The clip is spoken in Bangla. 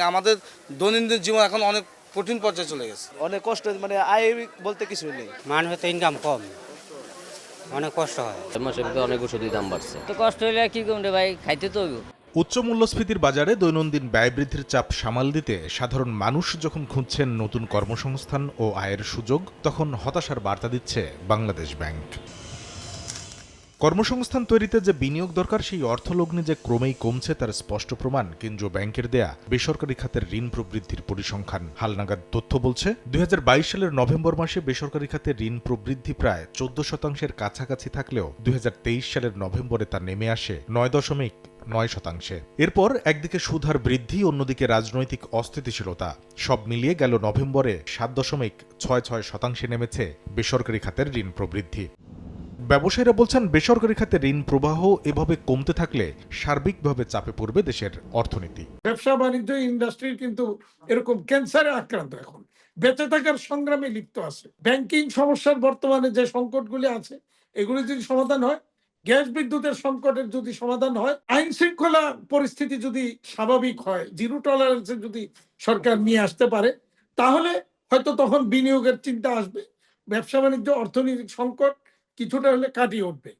আমাদের দৈনন্দিন জীবন এখন অনেক কঠিন পর্যায়ে চলে গেছে। অনেক কষ্ট, মানে আয় বলতে কিছুই নেই। মানুষের তো ইনকাম কম, অনেক কষ্ট হয়। মাসের ভিতরে অনেক ওষুধের দাম বাড়ছে। তো কষ্ট হইলে কি করুন রে ভাই, খাইতে তো হইব। উচ্চ মূল্যস্ফীতির বাজারে দৈনন্দিন ব্যয় বৃদ্ধির চাপ সামাল দিতে সাধারণ মানুষ যখন খুঁজছেন নতুন কর্মসংস্থান ও আয়ের সুযোগ, তখন হতাশার বার্তা দিচ্ছে বাংলাদেশ ব্যাংক। কর্মসংস্থান তৈরিতে যে বিনিয়োগ দরকার, সেই অর্থলগ্নি যে ক্রমেই কমছে তার স্পষ্ট প্রমাণ কেন্দ্রীয় ব্যাংকের দেয়া বেসরকারি খাতের ঋণ প্রবৃদ্ধির পরিসংখ্যান। হালনাগাদ তথ্য বলছে, ২০২২ সালের নভেম্বর মাসে বেসরকারি খাতে ঋণ প্রবৃদ্ধি প্রায় ১৪% কাছাকাছি থাকলেও ২০২৩ সালের নভেম্বরে তা নেমে আসে ৯.৯%। এরপর একদিকে সুদহার বৃদ্ধি, অন্যদিকে রাজনৈতিক অস্থিতিশীলতা, সব মিলিয়ে গেল নভেম্বরে ৭.৬৬% নেমেছে বেসরকারি খাতের ঋণ প্রবৃদ্ধি। ব্যবসায়ীরা বলছেন, বেসরকারি খাতে ঋণ প্রবাহ এভাবে কমতে থাকলে সার্বিকভাবে চাপে পড়বে দেশের অর্থনীতি। ব্যবসা বাণিজ্য ইন্ডাস্ট্রি কিন্তু এরকম ক্যান্সারে আক্রান্ত, এখন বেঁচে থাকার সংগ্রামে লিপ্ত আছে। ব্যাংকিং সমস্যার বর্তমানে যে সংকটগুলি আছে, এগুলি যদি সমাধান হয়, গ্যাস বিদ্যুতের সংকটের যদি সমাধান হয়, আইন শৃঙ্খলা পরিস্থিতি যদি স্বাভাবিক হয়, জিরো টলারেন্সে যদি সরকার নিয়ে আসতে পারে, তাহলে হয়তো তখন বিনিয়োগের চিন্তা আসবে। ব্যবসা বাণিজ্য অর্থনৈতিক সংকট কিছুটা হলে কাটিয়ে উঠবে।